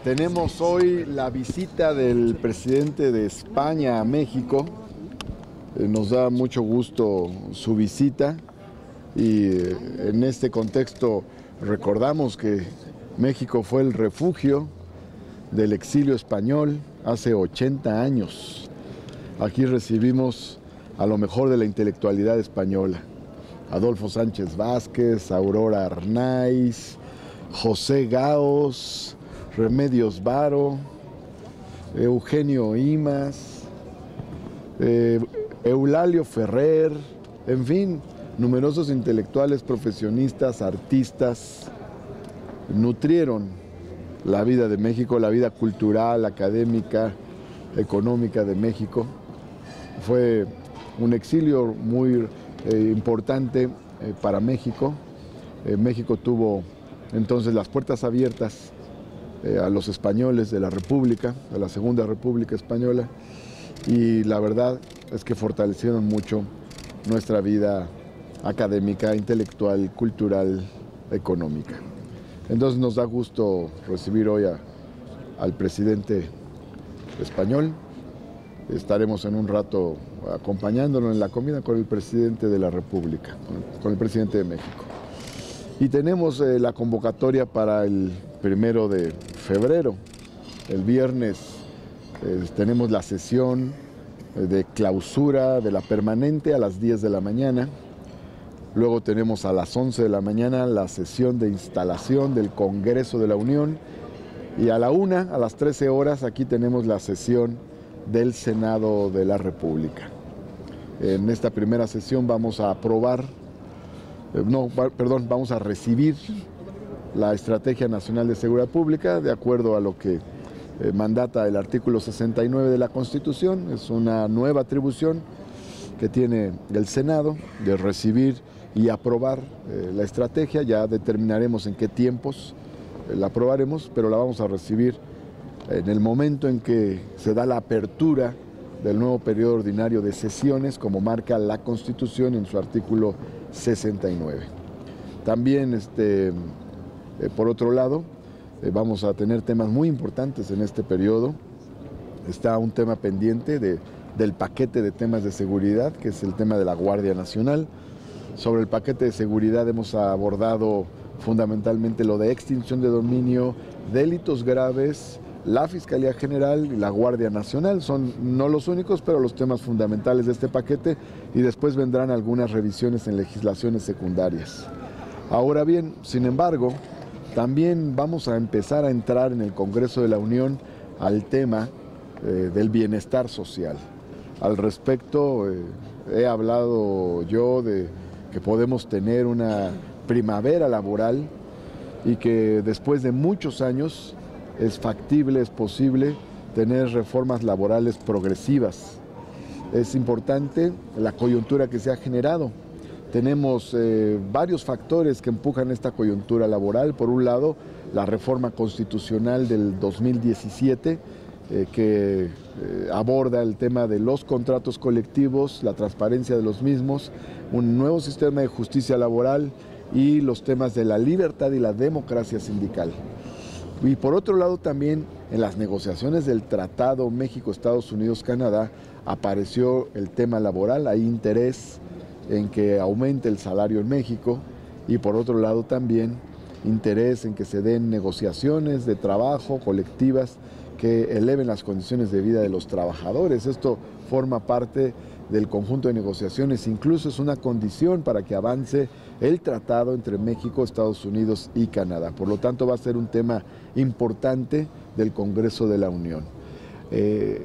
Tenemos hoy la visita del presidente de España a México. Nos da mucho gusto su visita y en este contexto recordamos que México fue el refugio del exilio español hace 80 años. Aquí recibimos a lo mejor de la intelectualidad española: Adolfo Sánchez Vázquez, Aurora Arnaiz, José Gaos, Remedios Varo, Eugenio Imaz, Eulalio Ferrer, en fin, numerosos intelectuales, profesionistas, artistas, nutrieron la vida de México, la vida cultural, académica, económica de México. Fue un exilio muy importante para México. México tuvo entonces las puertas abiertas a los españoles de la República, de la Segunda República Española, y la verdad es que fortalecieron mucho nuestra vida académica, intelectual, cultural, económica. Entonces nos da gusto recibir hoy al presidente español. Estaremos en un rato acompañándolo en la comida con el presidente de la República, con el presidente de México. Y tenemos la convocatoria para el 1 de febrero. El viernes tenemos la sesión de clausura de la permanente a las 10 de la mañana. Luego tenemos a las 11 de la mañana la sesión de instalación del Congreso de la Unión. Y a la 1, a las 13 horas, aquí tenemos la sesión del Senado de la República. En esta primera sesión vamos a vamos a recibir la Estrategia Nacional de Seguridad Pública de acuerdo a lo que mandata el artículo 69 de la Constitución. Es una nueva atribución que tiene el Senado de recibir y aprobar la estrategia. Ya determinaremos en qué tiempos la aprobaremos, pero la vamos a recibir en el momento en que se da la apertura del nuevo periodo ordinario de sesiones, como marca la Constitución en su artículo 69. También, por otro lado, vamos a tener temas muy importantes en este periodo. Está un tema pendiente del paquete de temas de seguridad, que es el tema de la Guardia Nacional. Sobre el paquete de seguridad hemos abordado fundamentalmente lo de extinción de dominio, delitos graves, la Fiscalía General y la Guardia Nacional. Son no los únicos, pero los temas fundamentales de este paquete, y después vendrán algunas revisiones en legislaciones secundarias. Ahora bien, sin embargo, también vamos a empezar a entrar en el Congreso de la Unión al tema del bienestar social. Al respecto, he hablado yo de que podemos tener una primavera laboral y que después de muchos años es factible, es posible tener reformas laborales progresivas. Es importante la coyuntura que se ha generado. Tenemos varios factores que empujan esta coyuntura laboral. Por un lado, la reforma constitucional del 2017, que aborda el tema de los contratos colectivos, la transparencia de los mismos, un nuevo sistema de justicia laboral y los temas de la libertad y la democracia sindical. Y por otro lado también en las negociaciones del Tratado México-Estados Unidos-Canadá apareció el tema laboral. Hay interés en que aumente el salario en México, y por otro lado también interés en que se den negociaciones de trabajo colectivas que eleven las condiciones de vida de los trabajadores. Esto forma parte del conjunto de negociaciones, incluso es una condición para que avance el tratado entre México, Estados Unidos y Canadá. Por lo tanto, va a ser un tema importante del Congreso de la Unión.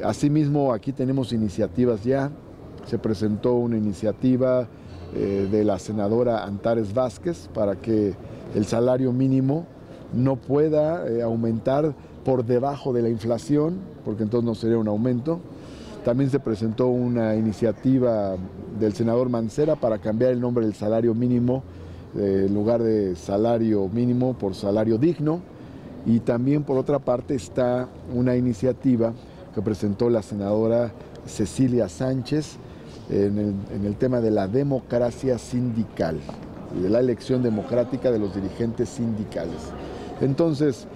Asimismo, aquí tenemos iniciativas ya. Se presentó una iniciativa de la senadora Antares Vázquez para que el salario mínimo no pueda aumentar por debajo de la inflación, porque entonces no sería un aumento. También se presentó una iniciativa del senador Mancera para cambiar el nombre del salario mínimo, en lugar de salario mínimo por salario digno. Y también, por otra parte, está una iniciativa que presentó la senadora Cecilia Sánchez en el tema de la democracia sindical y de la elección democrática de los dirigentes sindicales. Entonces,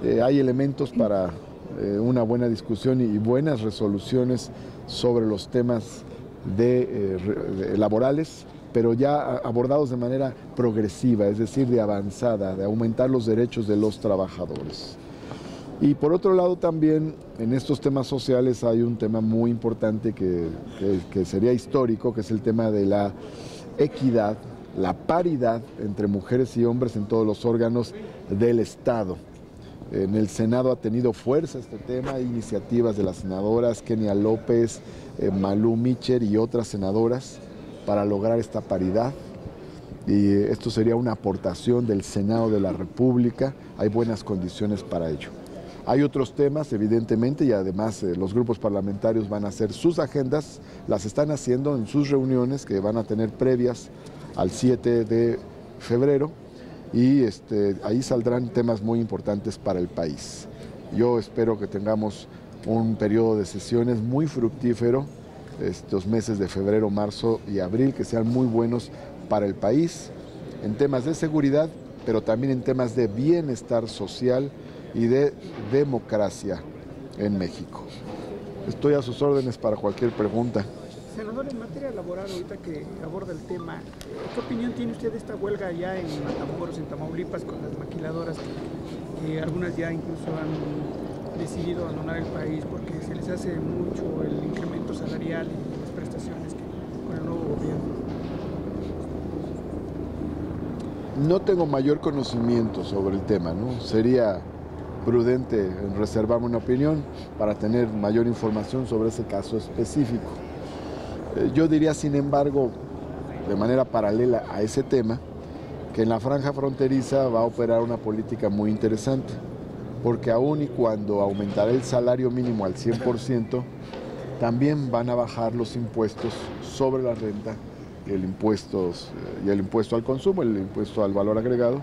hay elementos para una buena discusión y buenas resoluciones sobre los temas laborales, pero ya abordados de manera progresiva, es decir, de avanzada, de aumentar los derechos de los trabajadores. Y por otro lado también en estos temas sociales hay un tema muy importante que sería histórico, que es el tema de la equidad, la paridad entre mujeres y hombres en todos los órganos del Estado. En el Senado ha tenido fuerza este tema, hay iniciativas de las senadoras Kenia López, Malú Micher y otras senadoras para lograr esta paridad. Y esto sería una aportación del Senado de la República, hay buenas condiciones para ello. Hay otros temas, evidentemente, y además los grupos parlamentarios van a hacer sus agendas, las están haciendo en sus reuniones que van a tener previas al 7 de febrero y ahí saldrán temas muy importantes para el país. Yo espero que tengamos un periodo de sesiones muy fructífero, estos meses de febrero, marzo y abril, que sean muy buenos para el país en temas de seguridad, pero también en temas de bienestar social y de democracia en México. Estoy a sus órdenes para cualquier pregunta. Senador, en materia laboral, ahorita que aborda el tema, ¿qué opinión tiene usted de esta huelga allá en Matamoros, en Tamaulipas, con las maquiladoras, que algunas ya incluso han decidido abandonar el país porque se les hace mucho el incremento salarial y las prestaciones con el nuevo gobierno? No tengo mayor conocimiento sobre el tema, ¿no? Sería prudente reservarme una opinión para tener mayor información sobre ese caso específico. Yo diría, sin embargo, de manera paralela a ese tema, que en la franja fronteriza va a operar una política muy interesante, porque aun y cuando aumentará el salario mínimo al 100%, también van a bajar los impuestos sobre la renta, el impuesto al consumo, el impuesto al valor agregado,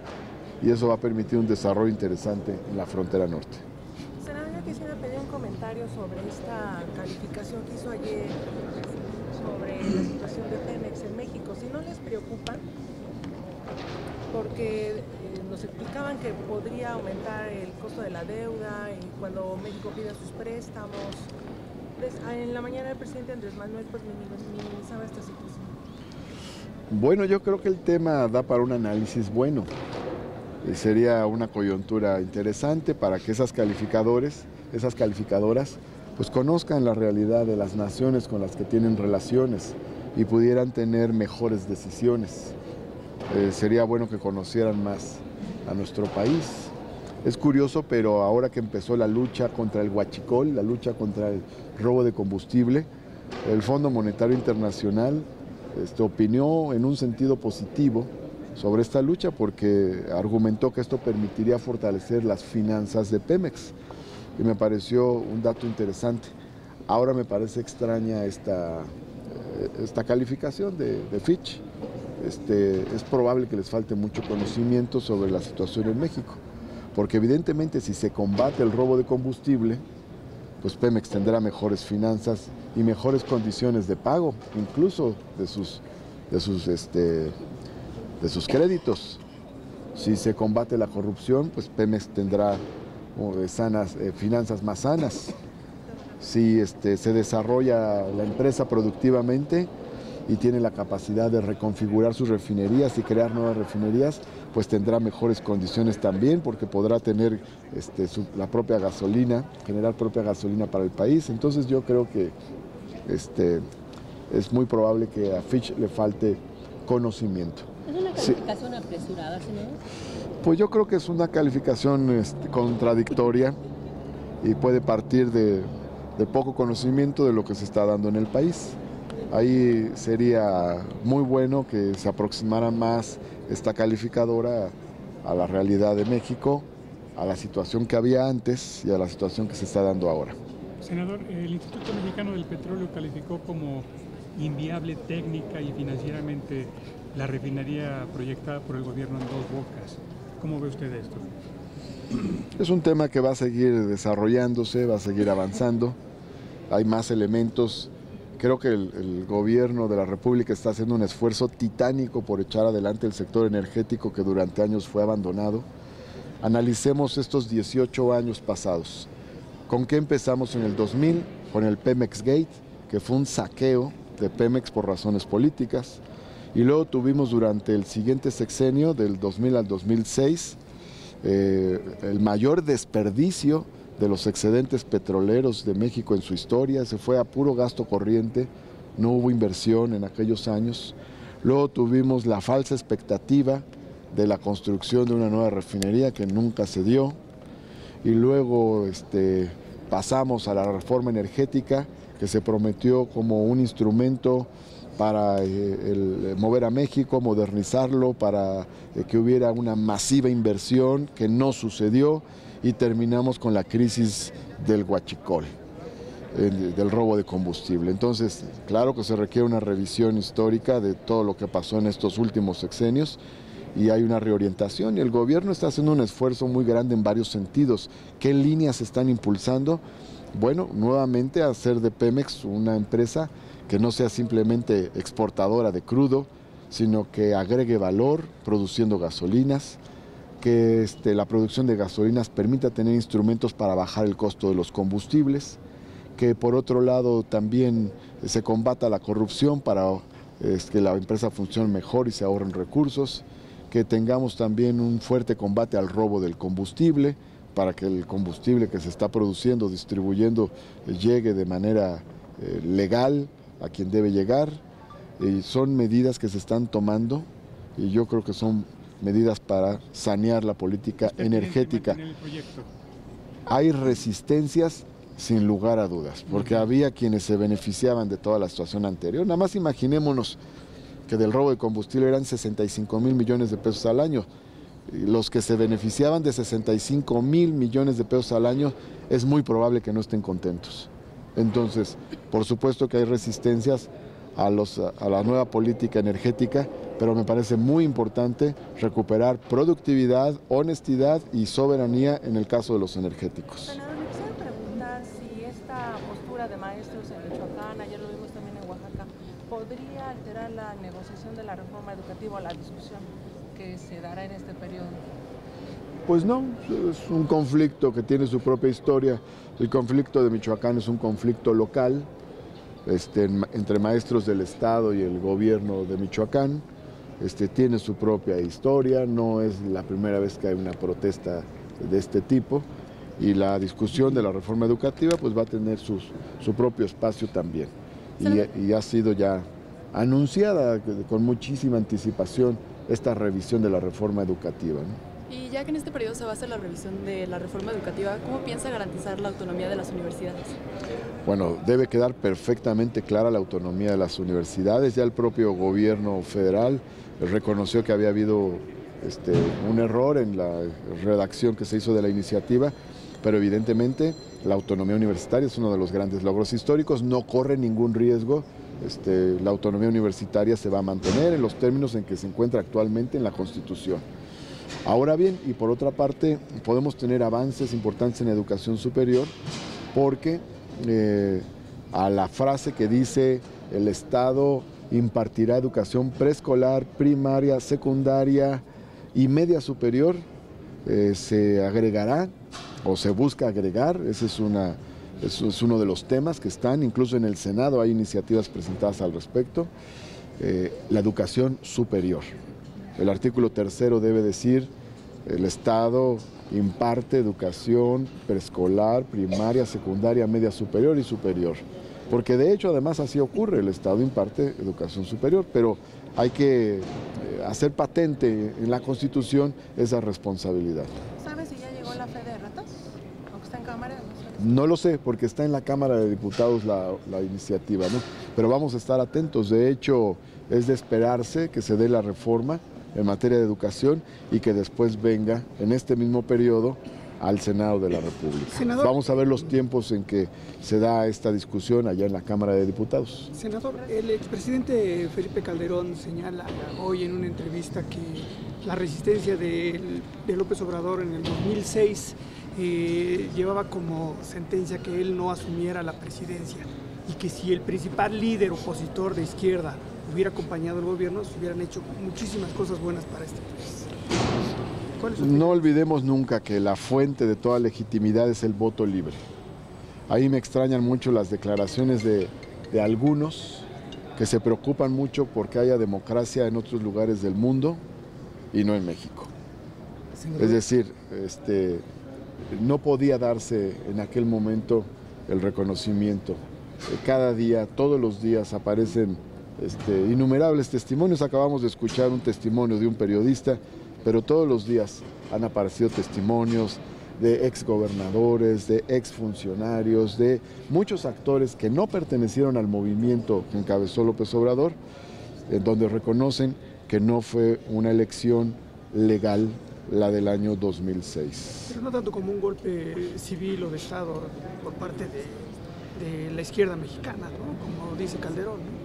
y eso va a permitir un desarrollo interesante en la frontera norte. Senador, yo quisiera pedir un comentario sobre esta calificación que hizo ayer sobre la situación de Pemex en México. Si no les preocupa, porque nos explicaban que podría aumentar el costo de la deuda y cuando México pida sus préstamos. En la mañana el presidente Andrés Manuel pues minimizaba esta situación. Bueno, yo creo que el tema da para un análisis bueno. Sería una coyuntura interesante para que esas calificadoras, pues conozcan la realidad de las naciones con las que tienen relaciones y pudieran tener mejores decisiones. Sería bueno que conocieran más a nuestro país. Es curioso, pero ahora que empezó la lucha contra el huachicol, la lucha contra el robo de combustible, el Fondo Monetario Internacional opinó en un sentido positivo sobre esta lucha porque argumentó que esto permitiría fortalecer las finanzas de Pemex y me pareció un dato interesante. Ahora me parece extraña esta calificación de Fitch. Es probable que les falte mucho conocimiento sobre la situación en México, porque evidentemente si se combate el robo de combustible, pues Pemex tendrá mejores finanzas y mejores condiciones de pago, incluso de sus créditos. Si se combate la corrupción, pues Pemex tendrá finanzas más sanas. Si se desarrolla la empresa productivamente y tiene la capacidad de reconfigurar sus refinerías y crear nuevas refinerías, pues tendrá mejores condiciones también porque podrá tener la propia gasolina, generar propia gasolina para el país. Entonces yo creo que es muy probable que a Fitch le falte conocimiento. ¿Es una calificación apresurada, señor? Pues yo creo que es una calificación contradictoria y puede partir de poco conocimiento de lo que se está dando en el país. Ahí sería muy bueno que se aproximara más esta calificadora a la realidad de México, a la situación que había antes y a la situación que se está dando ahora. Senador, el Instituto Mexicano del Petróleo calificó como inviable técnica y financieramente la refinería proyectada por el gobierno en Dos Bocas. ¿Cómo ve usted esto? Es un tema que va a seguir desarrollándose, va a seguir avanzando. Hay más elementos. Creo que el gobierno de la República está haciendo un esfuerzo titánico por echar adelante el sector energético que durante años fue abandonado. analicemos estos 18 años pasados. ¿Con qué empezamos en el 2000? Con el Pemex Gate, que fue un saqueo de Pemex por razones políticas. Y luego tuvimos durante el siguiente sexenio, del 2000 al 2006, el mayor desperdicio de los excedentes petroleros de México en su historia. Se fue a puro gasto corriente, no hubo inversión en aquellos años. Luego tuvimos la falsa expectativa de la construcción de una nueva refinería que nunca se dio. Y luego pasamos a la reforma energética, que se prometió como un instrumento para mover a México, modernizarlo, para que hubiera una masiva inversión, que no sucedió, y terminamos con la crisis del huachicol, del robo de combustible. Entonces, claro que se requiere una revisión histórica de todo lo que pasó en estos últimos sexenios, y hay una reorientación, y el gobierno está haciendo un esfuerzo muy grande en varios sentidos. ¿Qué líneas se están impulsando? Bueno, nuevamente hacer de Pemex una empresa que no sea simplemente exportadora de crudo, sino que agregue valor produciendo gasolinas, que la producción de gasolinas permita tener instrumentos para bajar el costo de los combustibles, que por otro lado también se combata la corrupción para que la empresa funcione mejor y se ahorren recursos, que tengamos también un fuerte combate al robo del combustible, para que el combustible que se está produciendo, distribuyendo, llegue de manera legal a quien debe llegar. Y son medidas que se están tomando, y yo creo que son medidas para sanear la política energética. Hay resistencias sin lugar a dudas, porque había quienes se beneficiaban de toda la situación anterior. Nada más imaginémonos que del robo de combustible eran 65,000 millones de pesos al año. Los que se beneficiaban de 65,000 millones de pesos al año, es muy probable que no estén contentos. Entonces, por supuesto que hay resistencias a la nueva política energética, pero me parece muy importante recuperar productividad, honestidad y soberanía en el caso de los energéticos. Senador, me quisiera preguntar si esta postura de maestros en Michoacán, ayer lo vimos también en Oaxaca, podría alterar la negociación de la reforma educativa o la discusión que se dará en este periodo. Pues no, es un conflicto que tiene su propia historia. El conflicto de Michoacán es un conflicto local, entre maestros del Estado y el gobierno de Michoacán. Tiene su propia historia, no es la primera vez que hay una protesta de este tipo, y la discusión de la reforma educativa pues va a tener su propio espacio también. Y ha sido ya anunciada con muchísima anticipación esta revisión de la reforma educativa, ¿no? Y ya que en este periodo se va a hacer la revisión de la reforma educativa, ¿cómo piensa garantizar la autonomía de las universidades? Bueno, debe quedar perfectamente clara la autonomía de las universidades. Ya el propio gobierno federal reconoció que había habido un error en la redacción que se hizo de la iniciativa, pero evidentemente la autonomía universitaria es uno de los grandes logros históricos, no corre ningún riesgo. La autonomía universitaria se va a mantener en los términos en que se encuentra actualmente en la Constitución. Ahora bien, y por otra parte, podemos tener avances importantes en educación superior, porque a la frase que dice el Estado impartirá educación preescolar, primaria, secundaria y media superior, se agregará o se busca agregar, ese es uno de los temas que están, incluso en el Senado hay iniciativas presentadas al respecto, la educación superior. El artículo 3º debe decir: el Estado imparte educación preescolar, primaria, secundaria, media superior y superior. Porque de hecho además así ocurre, el Estado imparte educación superior, pero hay que hacer patente en la Constitución esa responsabilidad. ¿Sabe si ya llegó la fe de ratas? ¿O está en Cámara? No lo sé, porque está en la Cámara de Diputados la iniciativa, ¿no? Pero vamos a estar atentos. De hecho, es de esperarse que se dé la reforma en materia de educación y que después venga en este mismo periodo al Senado de la República. Senador, vamos a ver los tiempos en que se da esta discusión allá en la Cámara de Diputados. Senador, el expresidente Felipe Calderón señala hoy en una entrevista que la resistencia de López Obrador en el 2006 llevaba como sentencia que él no asumiera la presidencia, y que si el principal líder opositor de izquierda hubiera acompañado al gobierno, se hubieran hecho muchísimas cosas buenas para este país. ¿Cuál es su opinión? No olvidemos nunca que la fuente de toda legitimidad es el voto libre. Ahí me extrañan mucho las declaraciones de algunos que se preocupan mucho porque haya democracia en otros lugares del mundo y no en México. Es decir, no podía darse en aquel momento el reconocimiento. Cada día, todos los días aparecen innumerables testimonios. Acabamos de escuchar un testimonio de un periodista, pero todos los días han aparecido testimonios de exgobernadores, de exfuncionarios, de muchos actores que no pertenecieron al movimiento que encabezó López Obrador, en donde reconocen que no fue una elección legal la del año 2006. Pero no tanto como un golpe civil o de Estado por parte de la izquierda mexicana, ¿no? Como dice Calderón, ¿no?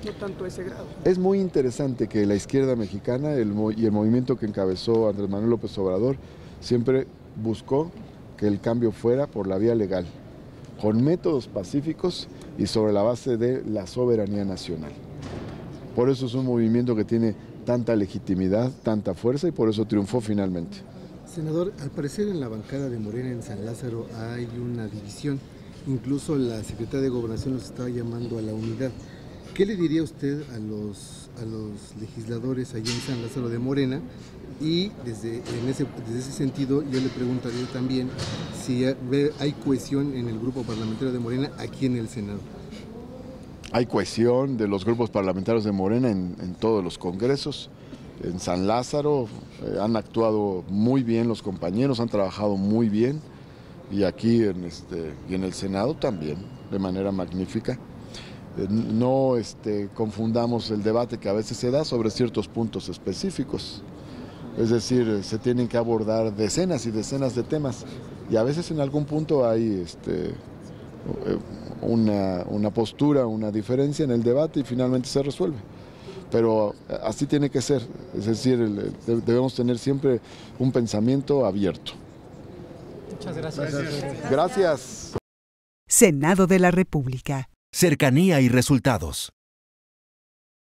No tanto ese grado. Es muy interesante que la izquierda mexicana y el movimiento que encabezó Andrés Manuel López Obrador siempre buscó que el cambio fuera por la vía legal, con métodos pacíficos y sobre la base de la soberanía nacional. Por eso es un movimiento que tiene tanta legitimidad, tanta fuerza y por eso triunfó finalmente. Senador, al parecer en la bancada de Morena en San Lázaro hay una división, incluso la secretaria de Gobernación los estaba llamando a la unidad. ¿Qué le diría usted a los legisladores allí en San Lázaro de Morena? Y desde ese sentido yo le preguntaría también si hay cohesión en el grupo parlamentario de Morena aquí en el Senado. Hay cohesión de los grupos parlamentarios de Morena en todos los congresos. En San Lázaro han actuado muy bien los compañeros, han trabajado muy bien y aquí y en el Senado también, de manera magnífica. No confundamos el debate que a veces se da sobre ciertos puntos específicos. Es decir, se tienen que abordar decenas y decenas de temas y a veces en algún punto hay una postura, una diferencia en el debate y finalmente se resuelve. Pero así tiene que ser, es decir, debemos tener siempre un pensamiento abierto. Muchas gracias. Gracias. Senado de la República. Cercanía y resultados.